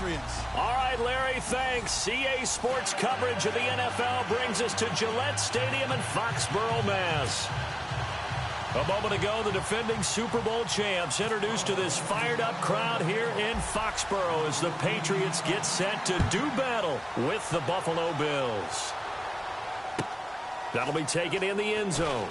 Patriots. All right, Larry, thanks. CA Sports coverage of the NFL brings us to Gillette Stadium in Foxborough, Mass. A moment ago, the defending Super Bowl champs introduced to this fired-up crowd here in Foxborough as the Patriots get set to do battle with the Buffalo Bills. That'll be taken in the end zone.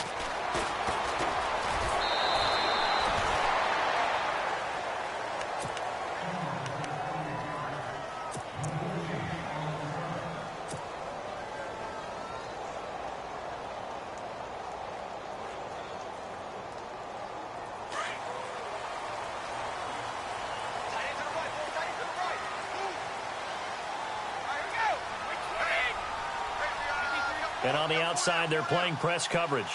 And on the outside, they're playing press coverage.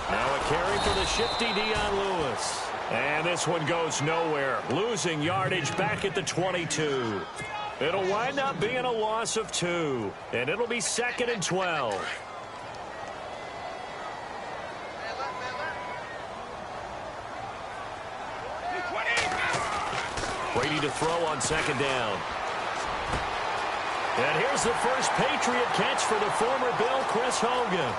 Now a carry for the shifty Dion Lewis. And this one goes nowhere. Losing yardage back at the 22. It'll wind up being a loss of 2. And it'll be 2nd and 12. Brady to throw on 2nd down. And here's the first Patriot catch for the former Bill, Chris Hogan.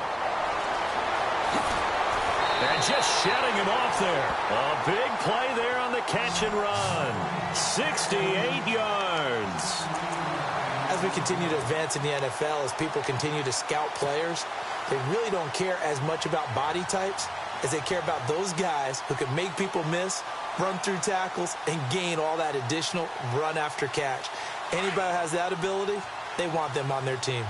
And just shedding him off there. A big play there on the catch and run. 68 yards. As we continue to advance in the NFL, as people continue to scout players, they really don't care as much about body types as they care about those guys who can make people miss, run through tackles, and gain all that additional run after catch. Anybody who has that ability, they want them on their team.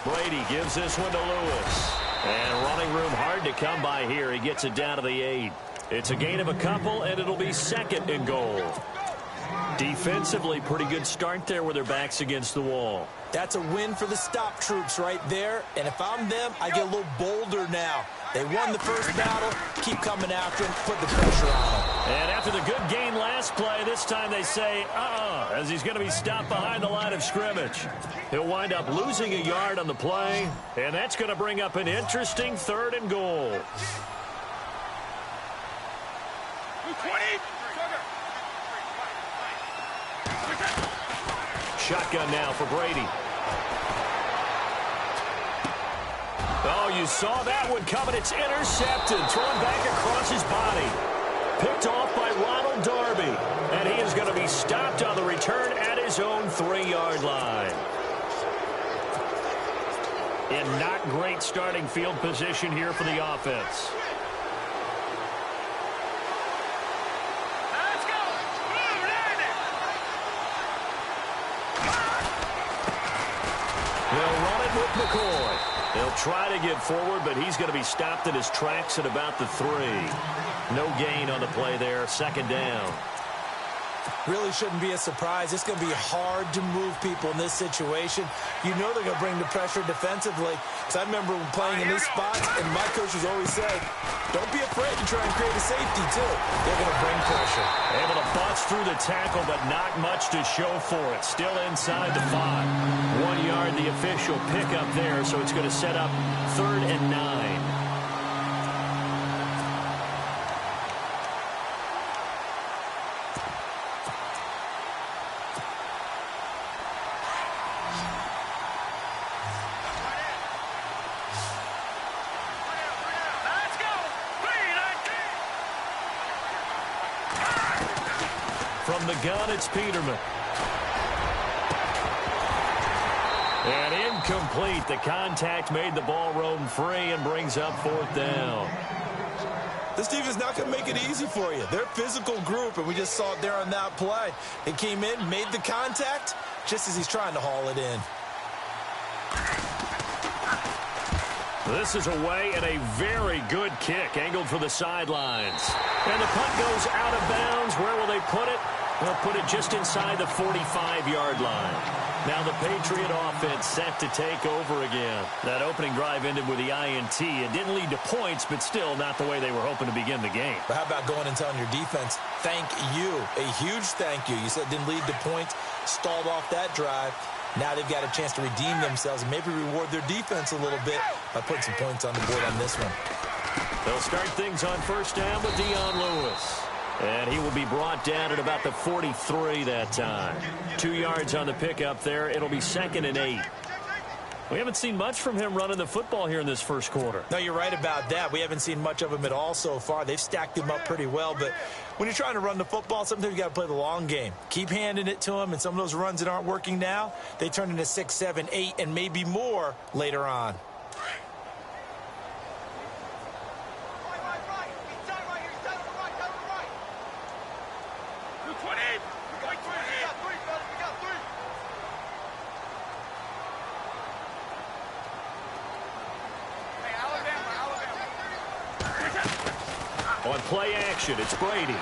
Brady gives this one to Lewis. And running room hard to come by here. He gets it down to the 8. It's a gain of a couple, and it'll be 2nd and goal. Defensively, pretty good start there with their backs against the wall. That's a win for the stop troops right there. And if I'm them, I get a little bolder now. They won the first battle. Keep coming after him. Put the pressure on him. And after the good gain last play, this time they say, as he's going to be stopped behind the line of scrimmage. He'll wind up losing a yard on the play, and that's going to bring up an interesting 3rd and goal. 20. Shotgun now for Brady. Oh, you saw that one coming. It's intercepted. Thrown back across his body. Picked off by Ronald Darby. And he is going to be stopped on the return at his own 3-yard line. In not great starting field position here for the offense. They'll run it with McCoy. They'll try to get forward, but he's going to be stopped in his tracks at about the 3. No gain on the play there. 2nd down. Really shouldn't be a surprise. It's going to be hard to move people in this situation. You know they're going to bring the pressure defensively. Because I remember playing in these spots, and my coaches always said, don't be afraid to try and create a safety, too. They're going to bring pressure. Able to bust through the tackle, but not much to show for it. Still inside the 5. 1 yard, the official pickup there, so it's going to set up 3rd and 9. From the gun, it's Peterman. And incomplete. The contact made the ball roam free and brings up 4th down. This defense is not going to make it easy for you. They're a physical group, and we just saw it there on that play. They came in, made the contact, just as he's trying to haul it in. This is away and a very good kick, angled for the sidelines. And the punt goes out of bounds. Where will they put it? They'll put it just inside the 45-yard line. Now the Patriot offense set to take over again. That opening drive ended with the INT. It didn't lead to points, but still not the way they were hoping to begin the game. But how about going and telling your defense, thank you, a huge thank you. You said it didn't lead to points, stalled off that drive. Now they've got a chance to redeem themselves and maybe reward their defense a little bit by putting some points on the board on this one. They'll start things on first down with Dion Lewis. And he will be brought down at about the 43 that time. 2 yards on the pickup there. It'll be 2nd and 8. We haven't seen much from him running the football here in this first quarter. No, you're right about that. We haven't seen much of him at all so far. They've stacked him up pretty well. But when you're trying to run the football, sometimes you got to play the long game. Keep handing it to him, and some of those runs that aren't working now, they turn into 6, 7, 8, and maybe more later on. On play action, it's Brady.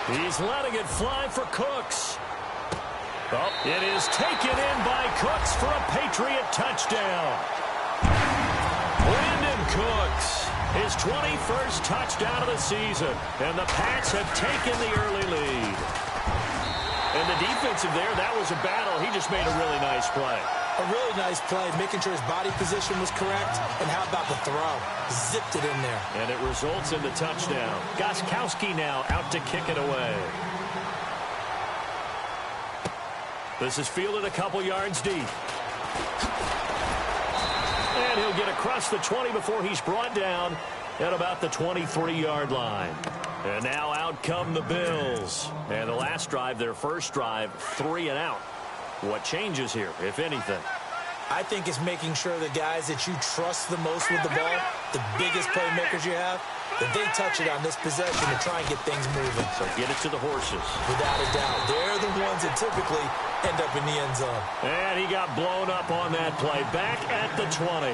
He's letting it fly for Cooks. Oh, it is taken in by Cooks for a Patriot touchdown. Brandon Cooks, his 21st touchdown of the season. And the Pats have taken the early lead. And the defensive there, that was a battle. He just made a really nice play. A really nice play, making sure his body position was correct. And how about the throw? Zipped it in there. And it results in the touchdown. Gostkowski now out to kick it away. This is fielded a couple yards deep. And he'll get across the 20 before he's brought down at about the 23-yard line. And now out come the Bills. And the last drive, their first drive, 3 and out. What changes here, if anything? I think it's making sure the guys that you trust the most with the ball, the biggest playmakers you have, that they touch it on this possession to try and get things moving. So get it to the horses. Without a doubt. They're the ones that typically end up in the end zone. And he got blown up on that play. Back at the 20.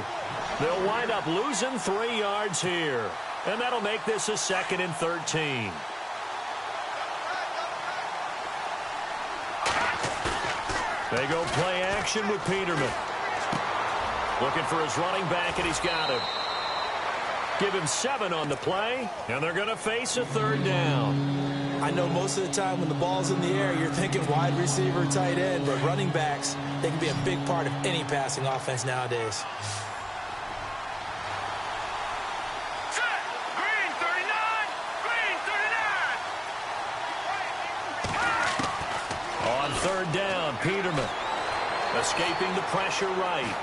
They'll wind up losing 3 yards here. And that'll make this a 2nd and 13. They go play action with Peterman. Looking for his running back, and he's got him. Give him 7 on the play, and they're going to face a 3rd down. I know most of the time when the ball's in the air, you're thinking wide receiver, tight end, but running backs, they can be a big part of any passing offense nowadays. Green 39! Green 39! On 3rd down, Peterman escaping the pressure right.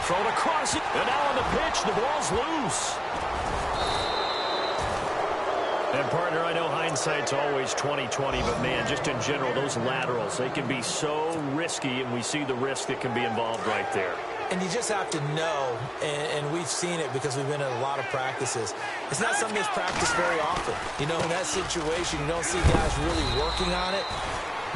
Thrown across it, and now on the pitch, the ball's loose. And, partner, I know hindsight's always 20/20, but, man, just in general, those laterals, they can be so risky, and we see the risk that can be involved right there. And you just have to know, and we've seen it because we've been in a lot of practices. It's not something that's practiced very often. You know, in that situation, you don't see guys really working on it.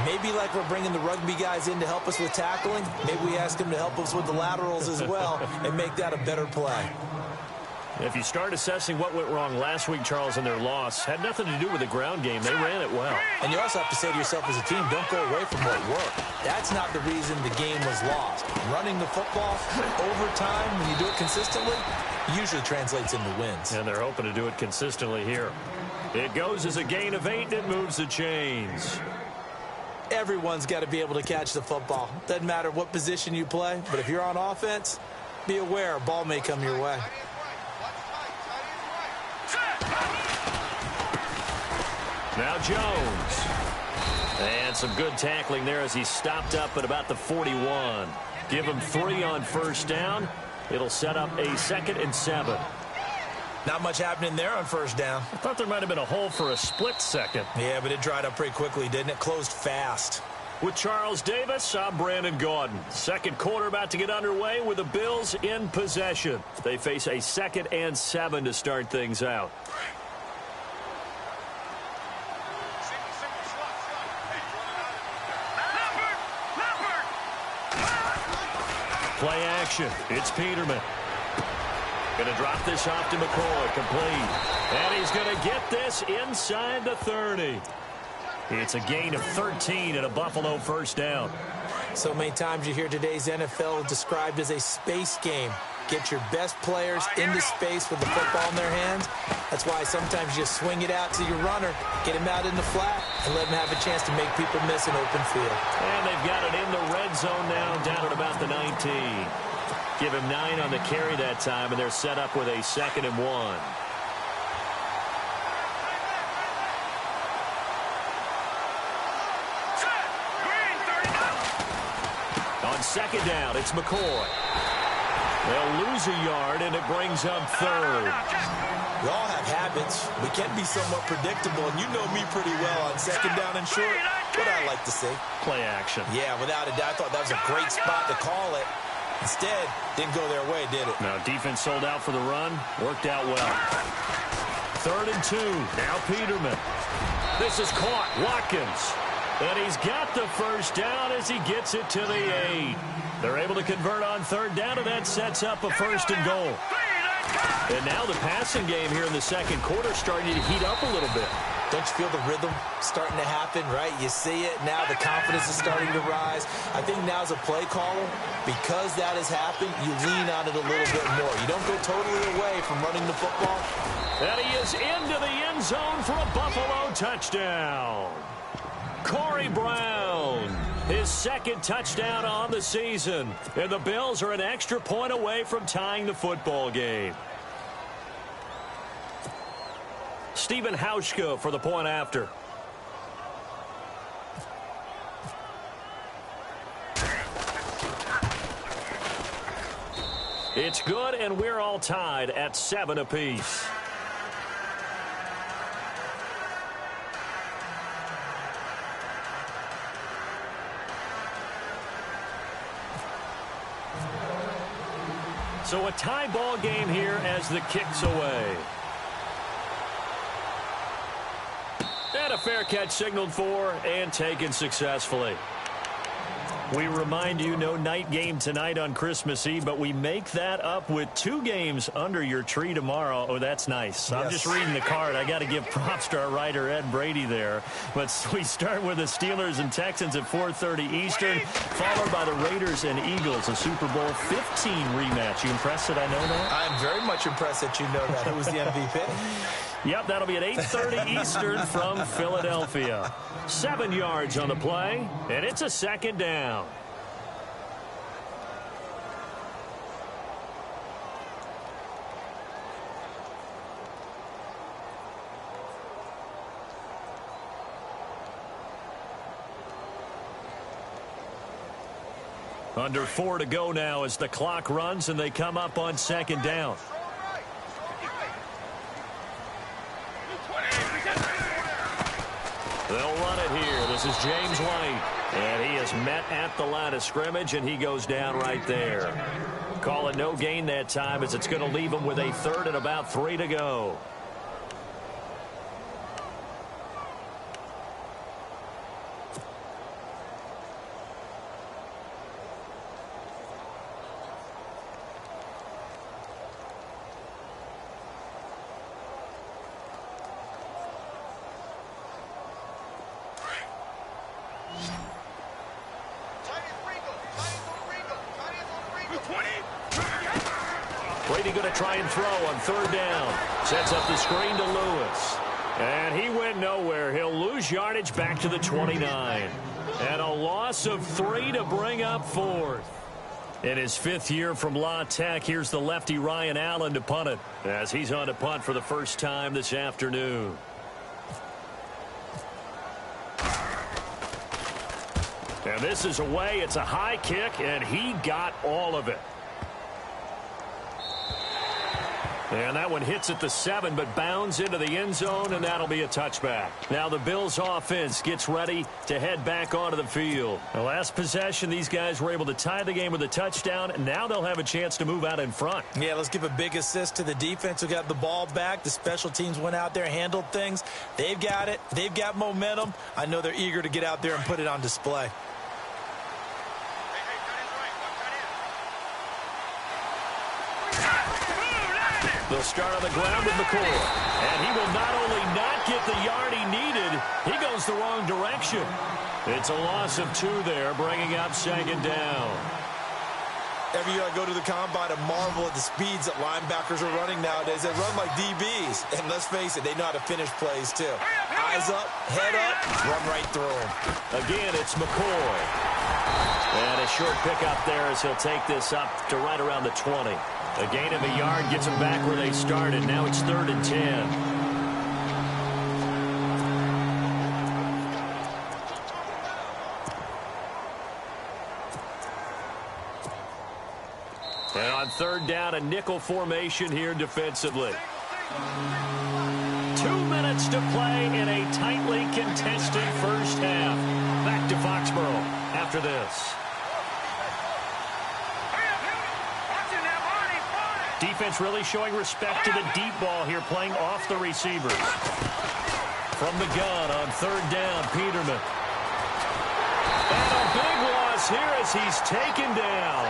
Maybe like we're bringing the rugby guys in to help us with tackling, maybe we ask them to help us with the laterals as well and make that a better play. If you start assessing what went wrong last week, Charles, in their loss, had nothing to do with the ground game. They ran it well. And you also have to say to yourself as a team, don't go away from what worked. That's not the reason the game was lost. Running the football over time, when you do it consistently, usually translates into wins. And they're hoping to do it consistently here. It goes as a gain of 8, and it moves the chains. Everyone's got to be able to catch the football. Doesn't matter what position you play, but if you're on offense, be aware a ball may come your way. Now Jones. And some good tackling there as he stopped up at about the 41. Give him 3 on first down. It'll set up a 2nd and 7. Not much happening there on first down. I thought there might have been a hole for a split second. Yeah, but it dried up pretty quickly, didn't it? Closed fast. With Charles Davis, I'm Brandon Gaudin. Second quarter about to get underway with the Bills in possession. They face a 2nd and 7 to start things out. Play action. It's Peterman. Going to drop this off to McCoy. Complete. And he's going to get this inside the 30. It's a gain of 13 and a Buffalo first down. So many times you hear today's NFL described as a space game. Get your best players into space with the football in their hands. That's why sometimes you just swing it out to your runner, get him out in the flat, and let him have a chance to make people miss an open field. And they've got it in the red zone now, down at about the 19. Give him 9 on the carry that time, and they're set up with a 2nd and 1. On 2nd down, it's McCoy. They'll lose a yard, and it brings up 3rd. We all have habits. We can be somewhat predictable, and you know me pretty well on 2nd down and short. What I like to see. Play action. Yeah, without a doubt. I thought that was a great spot to call it. Instead, didn't go their way, did it? No, defense sold out for the run. Worked out well. 3rd and 2. Now Peterman. This is caught. Watkins. And he's got the first down as he gets it to the 8. They're able to convert on 3rd down, and that sets up a 1st and goal. And now the passing game here in the 2nd quarter starting to heat up a little bit. Don't you feel the rhythm starting to happen, right? You see it now. The confidence is starting to rise. I think now as a play caller, because that has happened, you lean on it a little bit more. You don't go totally away from running the football. And he is into the end zone for a Buffalo touchdown. Corey Brown, his 2nd touchdown on the season. And the Bills are an extra point away from tying the football game. Stephen Hauschka for the point after. It's good, and we're all tied at 7 apiece. So a tie ball game here as the kick's away. And a fair catch signaled for and taken successfully. We remind you, no night game tonight on Christmas Eve, but we make that up with 2 games under your tree tomorrow. Oh, that's nice. Yes. I'm just reading the card. I got to give props to our writer, Ed Brady, there. But we start with the Steelers and Texans at 4:30 Eastern, followed by the Raiders and Eagles, a Super Bowl 15 rematch. You impressed that I know that? I'm very much impressed that you know that. Who was the MVP? Yep, that'll be at 8:30 Eastern from Philadelphia. 7 yards on the play, and it's a 2nd down. Under 4 to go now as the clock runs, and they come up on 2nd down. They'll run it here. This is James White. And he is met at the line of scrimmage, and he goes down right there. Call it no gain that time as it's going to leave him with a 3rd and about 3 to go. Brady going to try and throw on 3rd down. Sets up the screen to Lewis. And he went nowhere. He'll lose yardage back to the 29. And a loss of 3 to bring up 4th. In his 5th year from La Tech, here's the lefty Ryan Allen to punt it, as he's on to punt for the first time this afternoon. And this is away. It's a high kick, and he got all of it. And that one hits at the 7, but bounds into the end zone, and that'll be a touchback. Now the Bills offense gets ready to head back onto the field. The last possession, these guys were able to tie the game with a touchdown, and now they'll have a chance to move out in front. Yeah, let's give a big assist to the defense who got the ball back. The special teams went out there, handled things. They've got it. They've got momentum. I know they're eager to get out there and put it on display. They'll start on the ground with McCoy. And he will not only not get the yard he needed, he goes the wrong direction. It's a loss of 2 there, bringing up 2nd down. Every year I go to the combine and marvel at the speeds that linebackers are running nowadays. They run like DBs. And let's face it, they know how to finish plays too. Eyes up, head up, run right through them. Again, it's McCoy. And a short pickup there as he'll take this up to right around the 20. A gain of a yard gets them back where they started. Now it's 3rd and 10. And on 3rd down, a nickel formation here defensively. 2 minutes to play in a tightly contested first half. Back to Foxborough after this. Defense really showing respect to the deep ball here, playing off the receivers. From the gun on 3rd down, Peterman. And a big loss here as he's taken down.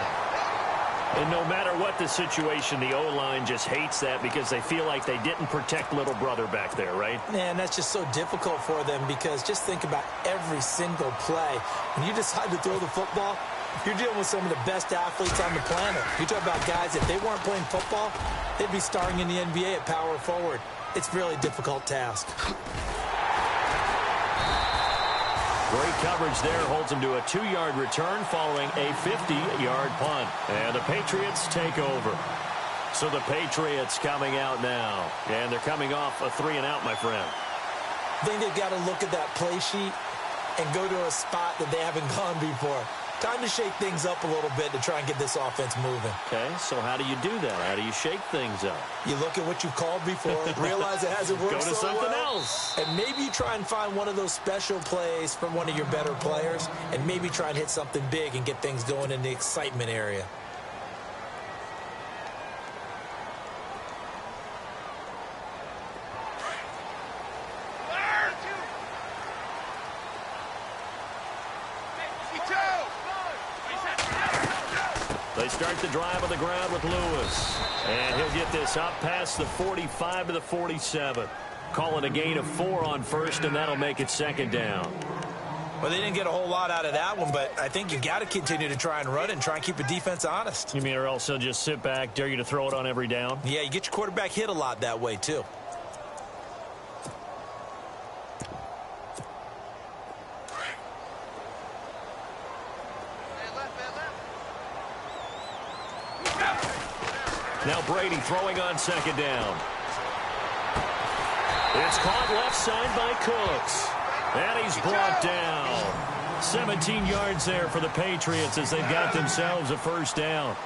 And no matter what the situation, the O-line just hates that because they feel like they didn't protect little brother back there, right? Man, that's just so difficult for them because just think about every single play. When you decide to throw the football, you're dealing with some of the best athletes on the planet. You talk about guys, if they weren't playing football, they'd be starring in the NBA at power forward. It's a really difficult task. Great coverage there, holds him to a 2-yard return following a 50-yard punt. And the Patriots take over. So the Patriots coming out now. And they're coming off a 3-and-out, my friend. I think they've got to look at that play sheet and go to a spot that they haven't gone before. Time to shake things up a little bit to try and get this offense moving. Okay, so how do you do that? How do you shake things up? You look at what you called before, realize it hasn't worked Go to so something well, else. and maybe you try and find one of those special plays from one of your better players, and maybe try and hit something big and get things going in the excitement area. They start the drive on the ground with Lewis. And he'll get this up past the 45 to the 47. Calling a gain of 4 on 1st, and that'll make it 2nd down. Well, they didn't get a whole lot out of that one, but I think you got to continue to try and run and try and keep the defense honest. You mean or else they'll just sit back, dare you to throw it on every down? Yeah, you get your quarterback hit a lot that way, too. Now Brady throwing on 2nd down. It's caught left side by Cooks. And he's brought down. 17 yards there for the Patriots as they've got themselves a 1st down.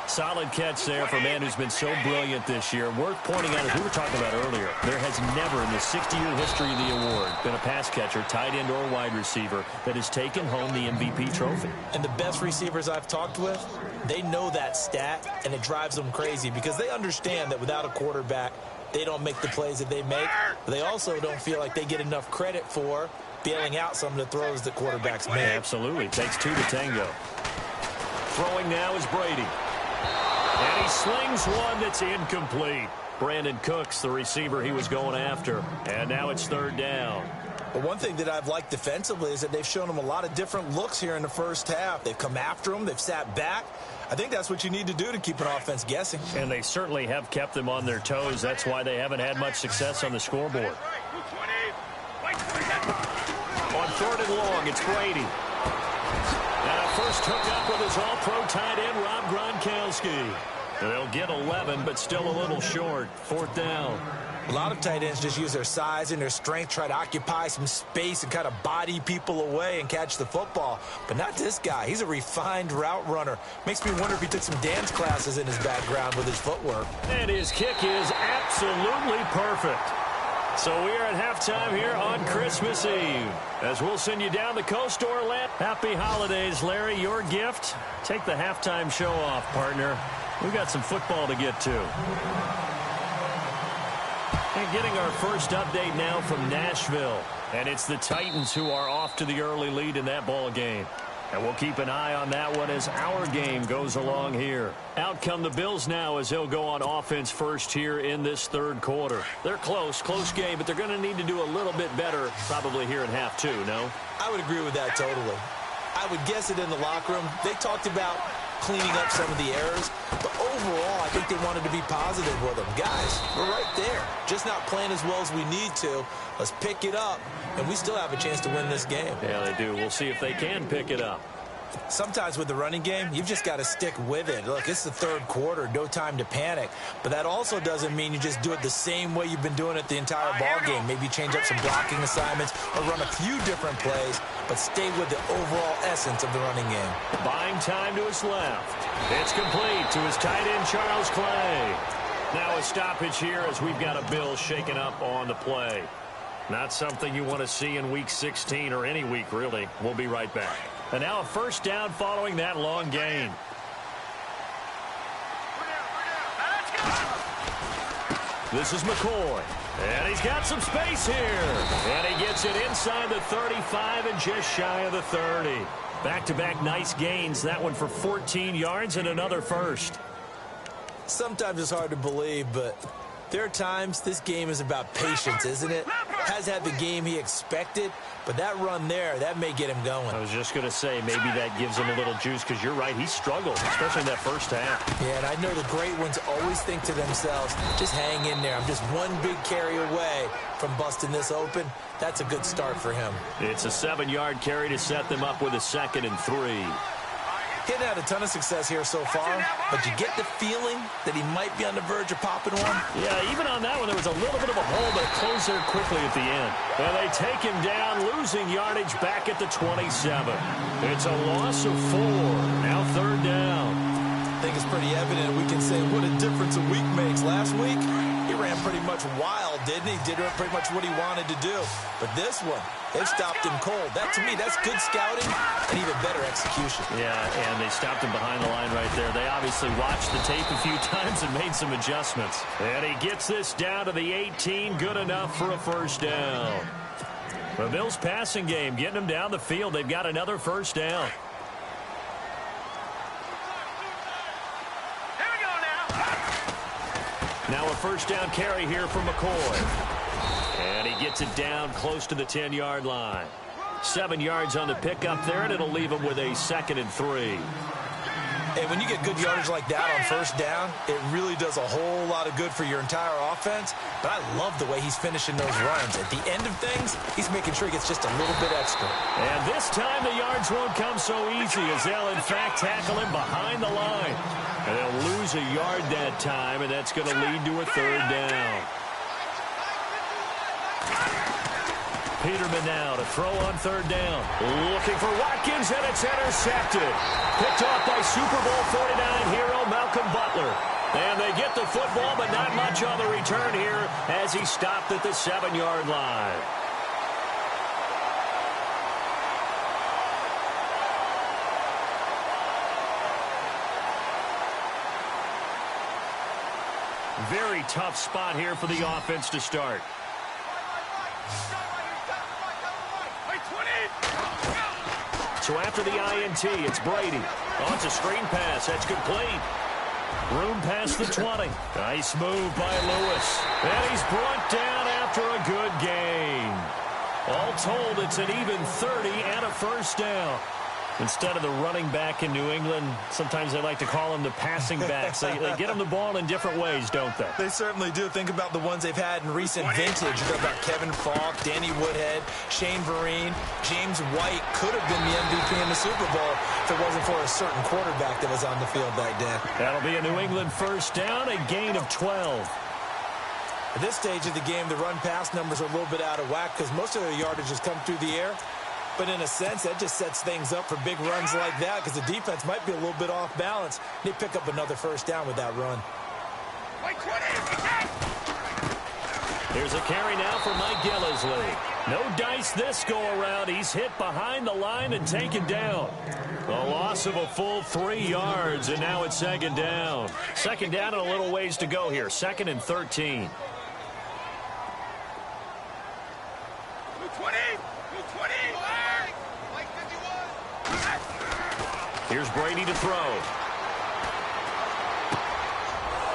Solid catch there for a man who's been so brilliant this year. Worth pointing out, as we were talking about earlier, there has never in the 60-year history of the award been a pass catcher, tight end, or wide receiver that has taken home the MVP trophy. And the best receivers I've talked with, they know that stat, and it drives them crazy because they understand that without a quarterback, they don't make the plays that they make. But they also don't feel like they get enough credit for bailing out some of the throws that quarterbacks make. Absolutely. Takes 2 to tango. Throwing now is Brady. And he slings one that's incomplete. Brandon Cooks, the receiver he was going after. And now it's 3rd down. But one thing that I've liked defensively is that they've shown them a lot of different looks here in the first half. They've come after them. They've sat back. I think that's what you need to do to keep an offense guessing. And they certainly have kept them on their toes. That's why they haven't had much success on the scoreboard. On 3rd and long, it's Brady. And a first hookup with his all-pro tight end, Rob Gronkowski. They'll get 11, but still a little short. 4th down. A lot of tight ends just use their size and their strength, try to occupy some space and kind of body people away and catch the football. But not this guy. He's a refined route runner. Makes me wonder if he took some dance classes in his background with his footwork. And his kick is absolutely perfect. So we are at halftime here on Christmas Eve. As we'll send you down the coast, Orlando. Happy holidays, Larry. Your gift? Take the halftime show off, partner. We've got some football to get to. And getting our first update now from Nashville. And it's the Titans who are off to the early lead in that ball game. And we'll keep an eye on that one as our game goes along here. Out come the Bills now as they'll go on offense first here in this 3rd quarter. They're close game, but they're going to need to do a little bit better probably here in half 2, no? I would agree with that totally. I would guess it in the locker room. They talked about cleaning up some of the errors. But overall, I think they wanted to be positive with them. Guys, we're right there. Just not playing as well as we need to. Let's pick it up, and we still have a chance to win this game. Yeah, they do. We'll see if they can pick it up. Sometimes with the running game, you've just got to stick with it. Look, it's the third quarter, no time to panic. But that also doesn't mean you just do it the same way you've been doing it the entire ball game. Maybe change up some blocking assignments or run a few different plays, but stay with the overall essence of the running game. Buying time to his left. It's complete to his tight end, Charles Clay. Now a stoppage here as we've got a Bill shaken up on the play. Not something you want to see in Week 16 or any week, really. We'll be right back. And now a first down following that long gain. This is McCoy. And he's got some space here. And he gets it inside the 35 and just shy of the 30. Back-to-back nice gains. That one for 14 yards and another first. Sometimes it's hard to believe, but there are times this game is about patience, isn't it? Has had the game he expected, but that run there, that may get him going. I was just going to say, maybe that gives him a little juice, because you're right, he struggled, especially in that first half. Yeah, and I know the great ones always think to themselves, just hang in there. I'm just one big carry away from busting this open. That's a good start for him. It's a 7-yard carry to set them up with a 2nd and 3. He hadn't had a ton of success here so far, but you get the feeling that he might be on the verge of popping one. Yeah, even on that one, there was a little bit of a hole, but it closed there quickly at the end. And they take him down, losing yardage back at the 27. It's a loss of 4. Now 3rd down. I think it's pretty evident we can say what a difference a week makes. Last week, he ran pretty much wild, didn't he? Did pretty much what he wanted to do. But this one, they've stopped him cold. That, to me, that's good scouting and even better execution. Yeah, and they stopped him behind the line right there. They obviously watched the tape a few times and made some adjustments. And he gets this down to the 18, good enough for a first down. The Bills' passing game, getting them down the field. They've got another first down. Now a first down carry here for McCoy. And he gets it down close to the 10-yard line. 7 yards on the pickup there, and it'll leave him with a 2nd and 3. And when you get good yardage like that on first down, it really does a whole lot of good for your entire offense. But I love the way he's finishing those runs. At the end of things, he's making sure he gets just a little bit extra. And this time the yards won't come so easy, as they'll, in fact, tackle him behind the line. And they'll lose a yard that time, and that's going to lead to a 3rd down. Peterman now to throw on 3rd down. Looking for Watkins, and it's intercepted. Picked off by Super Bowl 49 hero Malcolm Butler. And they get the football, but not much on the return here as he stopped at the 7-yard line. Very tough spot here for the offense to start. So after the INT, it's Brady. Oh, it's a screen pass. That's complete. Room past the 20. Nice move by Lewis. And he's brought down after a good gain. All told, it's an even 30 and a first down. Instead of the running back in New England, sometimes they like to call them the passing backs. They get them the ball in different ways, don't they? They certainly do. Think about the ones they've had in recent vintage. You talk about Kevin Falk, Danny Woodhead, Shane Vereen. James White could have been the MVP in the Super Bowl if it wasn't for a certain quarterback that was on the field that day. That'll be a New England first down, a gain of 12. At this stage of the game, the run-pass numbers are a little bit out of whack because most of their yardage has come through the air. But in a sense, that just sets things up for big runs like that because the defense might be a little bit off balance. They pick up another first down with that run. Here's a carry now for Mike Gillisley. No dice this go-around. He's hit behind the line and taken down. A loss of a full 3 yards, and now it's 2nd down. 2nd down and a little ways to go here. 2nd and 13. Here's Brady to throw.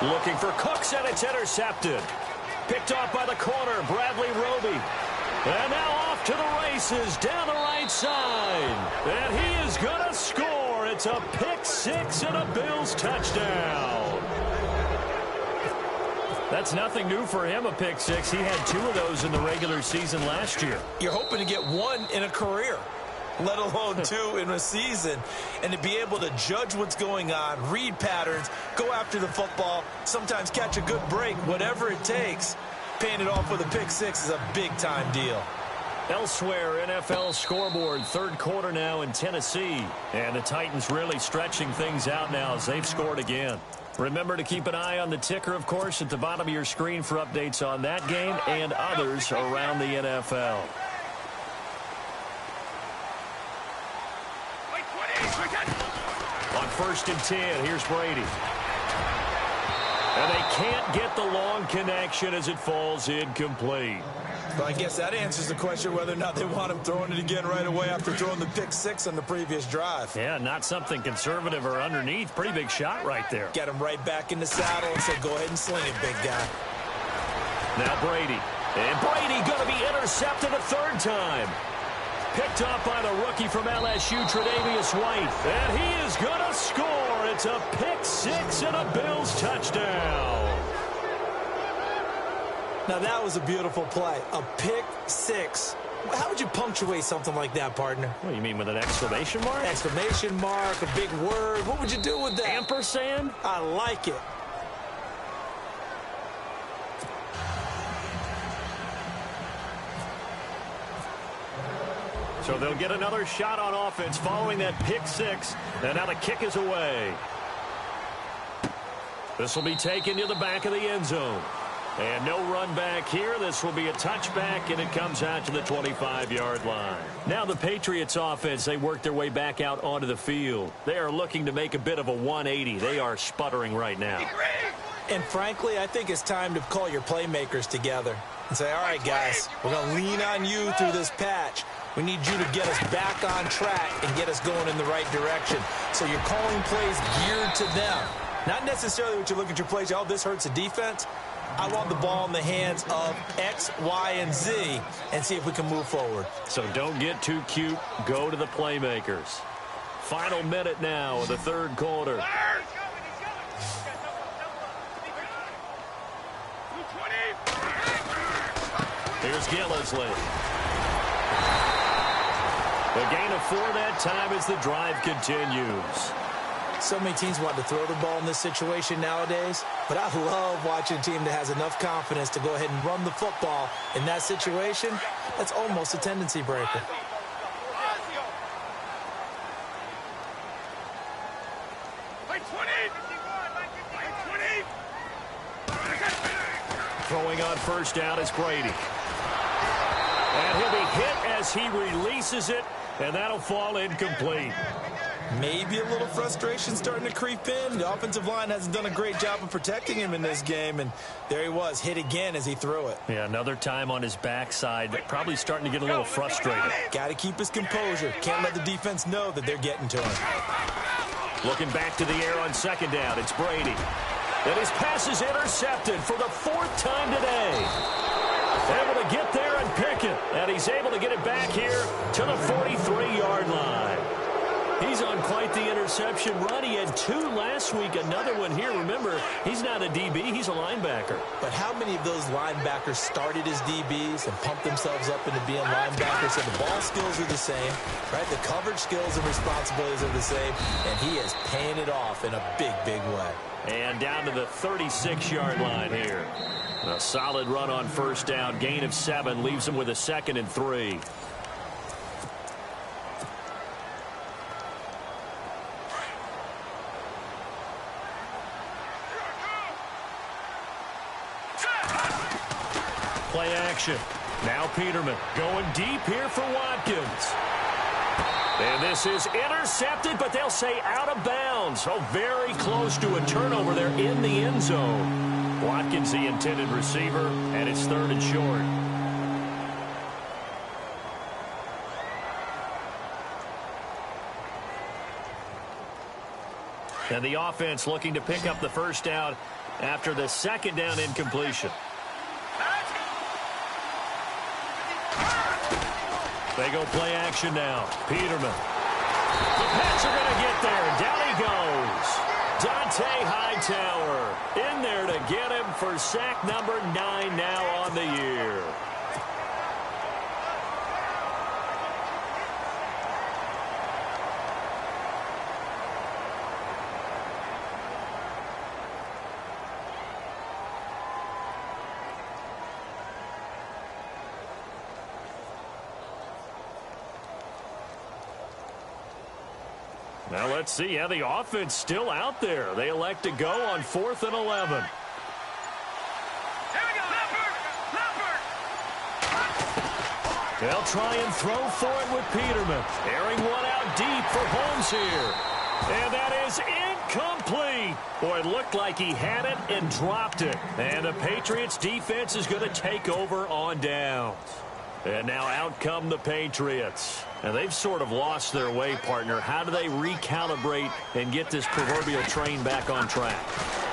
Looking for Cooks, and it's intercepted. Picked off by the corner, Bradley Roby. And now off to the races down the right side. And he is going to score. It's a pick six and a Bills touchdown. That's nothing new for him, a pick six. He had 2 of those in the regular season last year. You're hoping to get 1 in a career, let alone 2 in a season. And to be able to judge what's going on, read patterns, go after the football, sometimes catch a good break, whatever it takes, paying it off with a pick six is a big-time deal. Elsewhere, NFL scoreboard, third quarter now in Tennessee. And the Titans really stretching things out now as they've scored again. Remember to keep an eye on the ticker, of course, at the bottom of your screen for updates on that game and others around the NFL. On 1st and 10, here's Brady. And they can't get the long connection as it falls incomplete. Well, I guess that answers the question whether or not they want him throwing it again right away after throwing the pick six on the previous drive. Yeah, not something conservative or underneath. Pretty big shot right there. Get him right back in the saddle and say, go ahead and sling it, big guy. Now Brady. And Brady going to be intercepted a 3rd time. Picked up by the rookie from LSU, Tre'Davious White. And he is going to score. It's a pick six and a Bills touchdown. Now, that was a beautiful play. A pick six. How would you punctuate something like that, partner? What do you mean, with an exclamation mark? Exclamation mark, a big word. What would you do with that? Ampersand? I like it. So they'll get another shot on offense following that pick six. And now the kick is away. This will be taken to the back of the end zone. And no run back here. This will be a touchback, and it comes out to the 25-yard line. Now the Patriots offense, they work their way back out onto the field. They are looking to make a bit of a 180. They are sputtering right now. And frankly, I think it's time to call your playmakers together and say, all right, guys, we're going to lean on you through this patch. We need you to get us back on track and get us going in the right direction. So you're calling plays geared to them. Not necessarily what you look at your plays, oh, this hurts the defense. I want the ball in the hands of X, Y, and Z and see if we can move forward. So don't get too cute. Go to the playmakers. Final minute now of the 3rd quarter. Here's Gillisley. The gain of 4 that time as the drive continues. So many teams want to throw the ball in this situation nowadays, but I love watching a team that has enough confidence to go ahead and run the football in that situation. That's almost a tendency breaker. Throwing on 1st down is Brady. And he'll be hit as he releases it, and that'll fall incomplete. Maybe a little frustration starting to creep in. The offensive line hasn't done a great job of protecting him in this game, and there he was, hit again as he threw it. Yeah, another time on his backside, probably starting to get a little frustrated. Got to keep his composure. Can't let the defense know that they're getting to him. Looking back to the air on 2nd down, it's Brady. And his pass is intercepted for the 4th time today. Able to get there and pick it. And he's able to get it back here to the 43-yard line. He's on quite the interception run. He had 2 last week, another one here. Remember, he's not a DB, he's a linebacker. But how many of those linebackers started as DBs and pumped themselves up into being linebackers? So the ball skills are the same, right? The coverage skills and responsibilities are the same, and he is paying it off in a big, big way. And down to the 36-yard line here. A solid run on 1st down. Gain of 7 leaves him with a 2nd and 3. Play action. Now Peterman going deep here for Watkins. And this is intercepted, but they'll say out of bounds. So very close to a turnover there in the end zone. Watkins the intended receiver, and it's 3rd and short. And the offense looking to pick up the 1st down after the 2nd down incompletion. They go play action now. Peterman. The Pats are going to get there. Down he goes. Dante Hightower in there to get him for sack number 9 now on the year. Now let's see how the offense still out there. They elect to go on 4th and 11. They'll try and throw for it with Peterman. Airing one out deep for Holmes here. And that is incomplete. Boy, it looked like he had it and dropped it. And the Patriots defense is going to take over on downs. And now out come the Patriots. And they've sort of lost their way, partner. How do they recalibrate and get this proverbial train back on track?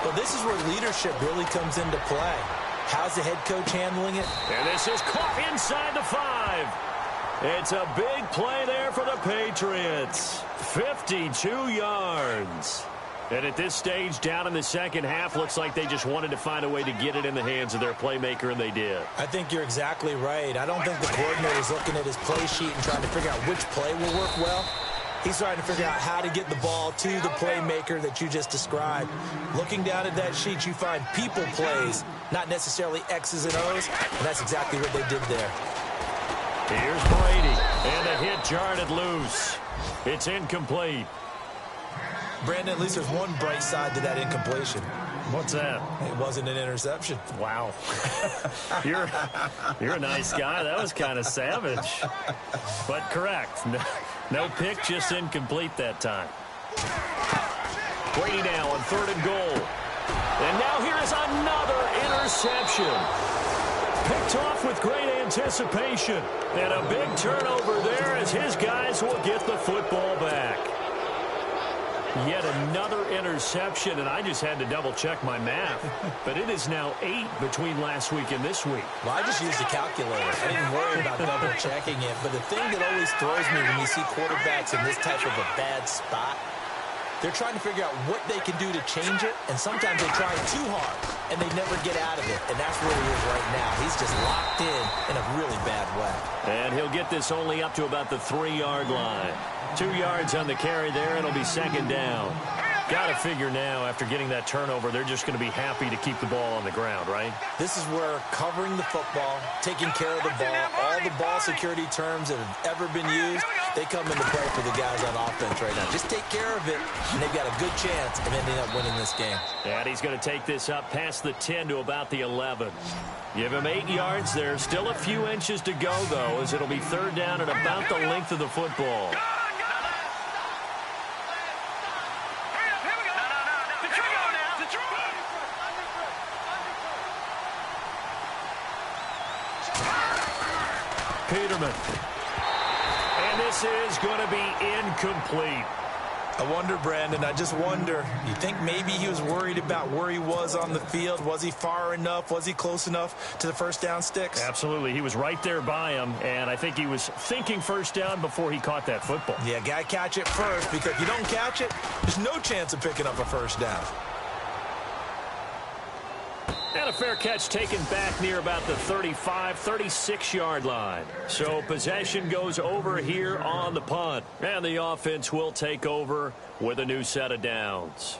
Well, this is where leadership really comes into play. How's the head coach handling it? And this is caught inside the 5. It's a big play there for the Patriots. 52 yards. And at this stage, down in the second half, looks like they just wanted to find a way to get it in the hands of their playmaker, and they did. I think you're exactly right. I don't think the coordinator is looking at his play sheet and trying to figure out which play will work well. He's trying to figure out how to get the ball to the playmaker that you just described. Looking down at that sheet, you find people plays, not necessarily X's and O's, and that's exactly what they did there. Here's Brady, and the hit jarred it loose. It's incomplete. Brandon, at least there's one bright side to that incompletion. What's that? It wasn't an interception. Wow. You're a nice guy. That was kind of savage. But correct. No pick, just incomplete that time. Brady now on 3rd and goal. And now here is another interception. Picked off with great anticipation. And a big turnover there as his guys will get the football back. Yet another interception, and I just had to double-check my math. But it is now 8 between last week and this week. Well, I just used a calculator. I didn't worry about double-checking it. But the thing that always throws me when you see quarterbacks in this type of a bad spot, they're trying to figure out what they can do to change it, and sometimes they try too hard, and they never get out of it. And that's where he is right now. He's just locked in a really bad way. And he'll get this only up to about the 3-yard line. 2 yards on the carry there. It'll be 2nd down. Got to figure now, after getting that turnover, they're just going to be happy to keep the ball on the ground, right? This is where covering the football, taking care of the ball, all the ball security terms that have ever been used, they come into play for the guys on offense right now. Just take care of it, and they've got a good chance of ending up winning this game. And he's going to take this up past the 10 to about the 11. Give him 8 yards there. Still a few inches to go, though, as it'll be 3rd down and about the length of the football. Peterman. And this is going to be incomplete. I wonder, Brandon, I just wonder, you think maybe he was worried about where he was on the field? Was he far enough? Was he close enough to the first down sticks? Absolutely. He was right there by him, and I think he was thinking first down before he caught that football. Yeah, got to catch it first, because if you don't catch it, there's no chance of picking up a first down. And a fair catch taken back near about the 35, 36-yard line. So possession goes over here on the punt. And the offense will take over with a new set of downs.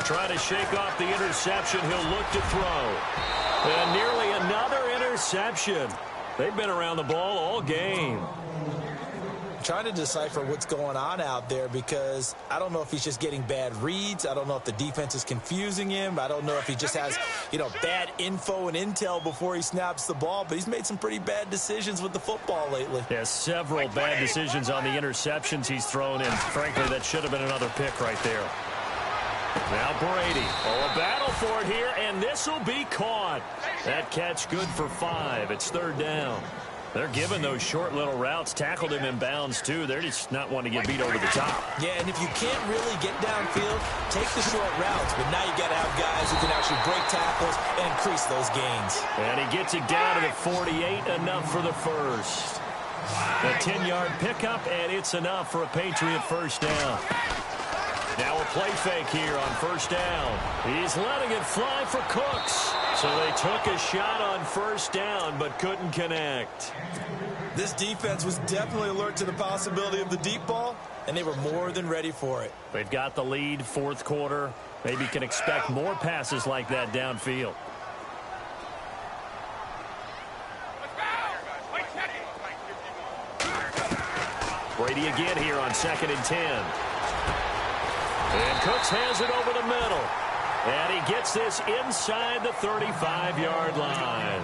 Trying to shake off the interception. He'll look to throw. And nearly another interception. They've been around the ball all game. I'm trying to decipher what's going on out there, because I don't know if he's just getting bad reads. I don't know if the defense is confusing him. I don't know if he just has, bad info and intel before he snaps the ball. But he's made some pretty bad decisions with the football lately. Yeah, several bad decisions on the interceptions he's thrown in. Frankly, that should have been another pick right there. Now Brady. Oh, a battle for it here, and this will be caught. That catch good for 5. It's 3rd down. They're giving those short little routes, tackled him in bounds, too. They're just not wanting to get beat over the top. Yeah, and if you can't really get downfield, take the short routes. But now you got to have guys who can actually break tackles and increase those gains. And he gets it down to the 48, enough for the first. A 10-yard pickup, and it's enough for a Patriot first down. Now a play fake here on first down. He's letting it fly for Cooks. So they took a shot on first down, but couldn't connect. This defense was definitely alert to the possibility of the deep ball, and they were more than ready for it. They've got the lead, fourth quarter. Maybe can expect more passes like that downfield. Brady again here on 2nd and 10. And Cooks has it over the middle. And he gets this inside the 35-yard line.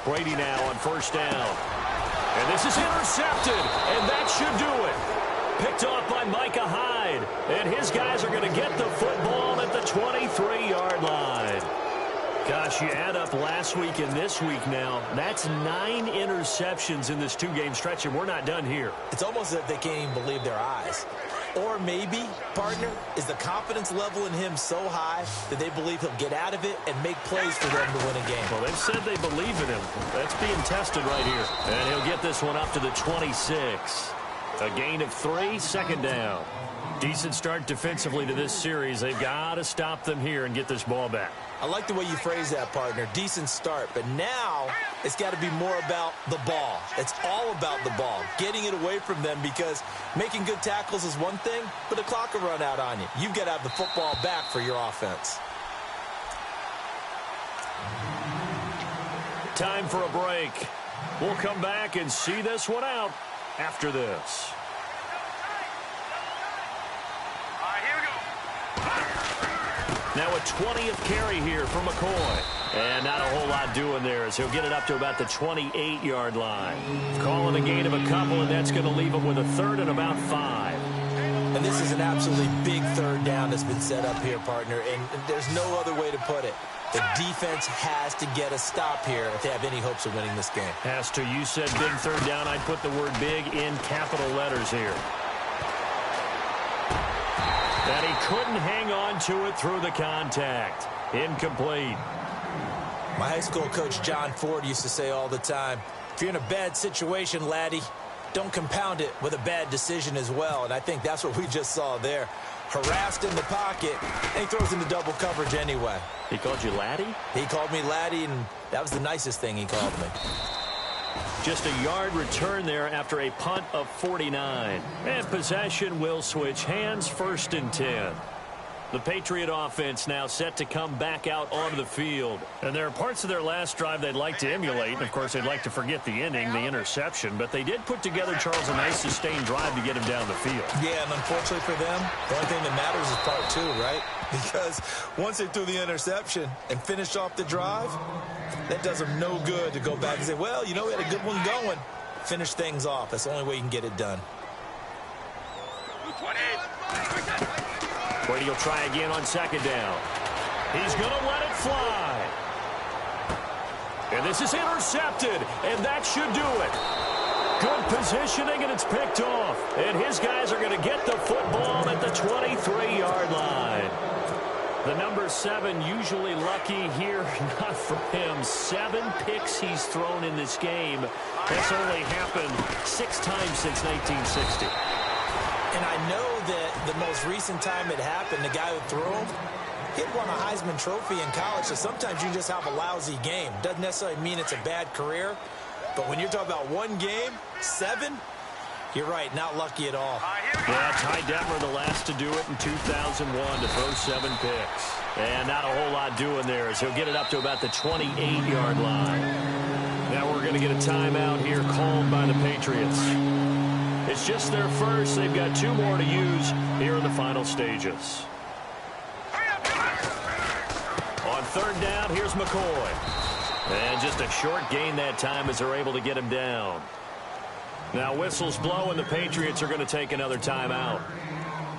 Brady now on first down. And this is intercepted, and that should do it. Picked off by Micah Hyde, and his guys are going to get the football at the 23-yard line. Gosh, you add up last week and this week now, that's 9 interceptions in this 2-game stretch, and we're not done here. It's almost as if they can't even believe their eyes. Or maybe, partner, is the confidence level in him so high that they believe he'll get out of it and make plays for them to win a game. Well, they've said they believe in him. That's being tested right here. And he'll get this one up to the 26. A gain of 3, second down. Decent start defensively to this series. They've got to stop them here and get this ball back. I like the way you phrase that, partner. Decent start. But now it's got to be more about the ball. It's all about the ball. Getting it away from them, because making good tackles is one thing, but the clock will run out on you. You've got to have the football back for your offense. Time for a break. We'll come back and see this one out after this. Now a 20th carry here for McCoy. And not a whole lot doing there, as he'll get it up to about the 28-yard line. Calling a gain of a couple, and that's going to leave him with a 3rd and about 5. And this is an absolutely big third down that's been set up here, partner. And there's no other way to put it. The defense has to get a stop here if they have any hopes of winning this game. Has to. You said big third down. I'd put the word big in capital letters here. And he couldn't hang on to it through the contact. Incomplete. My high school coach, John Ford, used to say all the time, if you're in a bad situation, laddie, don't compound it with a bad decision as well. And I think that's what we just saw there. Harassed in the pocket, and he throws into double coverage anyway. He called you laddie? He called me laddie, and that was the nicest thing he called me. Just a yard return there after a punt of 49. And possession will switch hands, 1st and 10. The Patriot offense now set to come back out onto the field. And there are parts of their last drive they'd like to emulate. And, of course, they'd like to forget the ending, the interception. But they did put together, Charles, a nice sustained drive to get him down the field. Yeah, and unfortunately for them, the only thing that matters is part 2, right? Because once they threw the interception and finished off the drive, that does them no good to go back and say, well, you know, we had a good one going. Finish things off. That's the only way you can get it done. Brady will try again on 2nd down. He's going to let it fly. And this is intercepted, and that should do it. Good positioning, and it's picked off. And his guys are going to get the football at the 23-yard line. The number 7 usually lucky here, not for him. 7 picks he's thrown in this game. That's only happened 6 times since 1960. And I know that the most recent time it happened, the guy who threw him, he had won a Heisman Trophy in college, so sometimes you just have a lousy game. Doesn't necessarily mean it's a bad career, but when you're talking about one game, 7, you're right, not lucky at all. Yeah, Ty Detmer, the last to do it in 2001 to throw 7 picks. And not a whole lot doing there, as he'll get it up to about the 28-yard line. Now we're going to get a timeout here called by the Patriots. It's just their first. They've got 2 more to use here in the final stages. On 3rd down, here's McCoy. And just a short gain that time as they're able to get him down. Now whistles blow and the Patriots are going to take another timeout.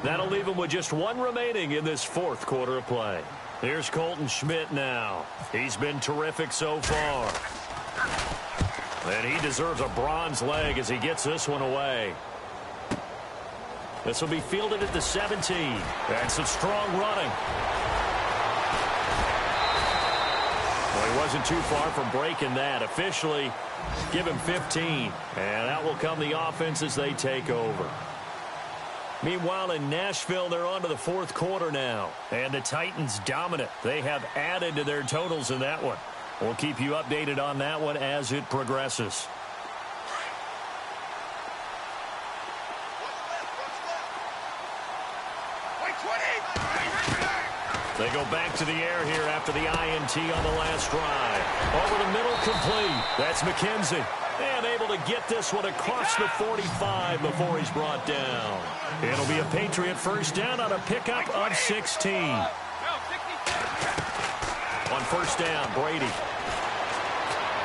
That'll leave them with just one remaining in this fourth quarter of play. Here's Colton Schmidt now. He's been terrific so far. And he deserves a bronze leg as he gets this one away. This will be fielded at the 17. And some strong running. Well, he wasn't too far from breaking that. Officially, give him 15. And out will come the offense as they take over. Meanwhile, in Nashville, they're on to the fourth quarter now. And the Titans dominant. They have added to their totals in that one. We'll keep you updated on that one as it progresses. They go back to the air here after the INT on the last drive. Over the middle, complete. That's McKenzie. And able to get this one across the 45 before he's brought down. It'll be a Patriot first down on a pickup of 16. On first down, Brady.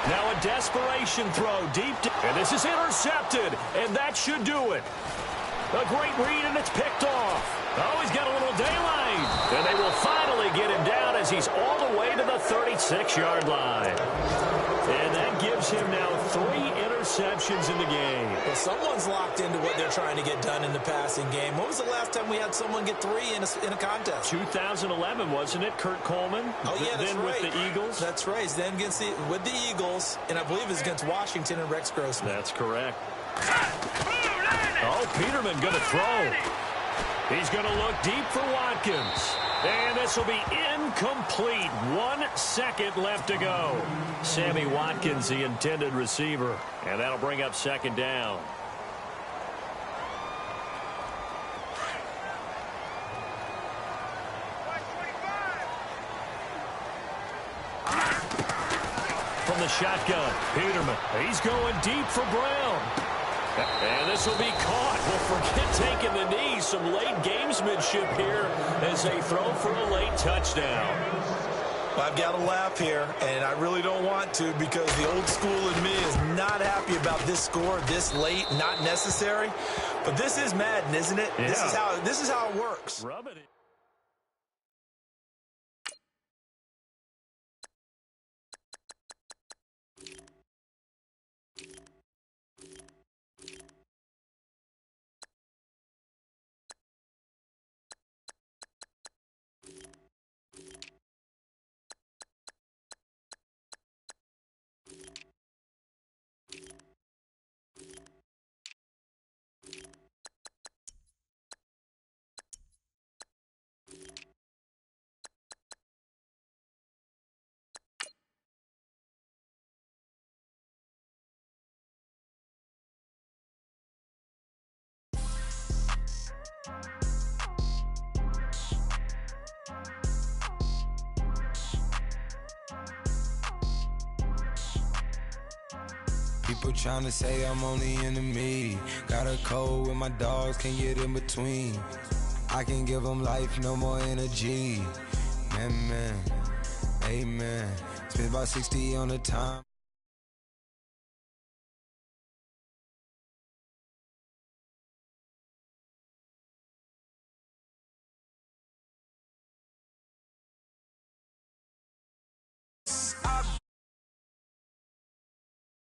Now a desperation throw deep. And this is intercepted. And that should do it. A great read, and it's picked off. Oh, he's got a little daylight. And they will finally get him down as he's all the way to the 36-yard line. And that gives him now 3 interceptions in the game. Well, someone's locked into what they're trying to get done in the passing game. When was the last time we had someone get 3 in a contest? 2011, wasn't it? Kurt Coleman? Oh, yeah, that's then right. With the Eagles? That's right. Then with the Eagles, and I believe it's against Washington and Rex Grossman. That's correct. Oh, Peterman going to throw. He's going to look deep for Watkins. And this will be incomplete. 1 second left to go. Sammy Watkins, the intended receiver. And that'll bring up second down. From the shotgun, Peterman. He's going deep for Brown. And this will be caught. Well, forget taking the knee. Some late gamesmanship here as they throw for a late touchdown. Well, I've got to laugh here, and I really don't want to because the old school in me is not happy about this score this late, not necessary. But this is Madden, isn't it? Yeah. This is how it works. Rub it in. People trying to say I'm on the enemy. Got a cold when my dogs can't get in between. I can give them life, no more energy. Man, amen. Spent about 60 on the time.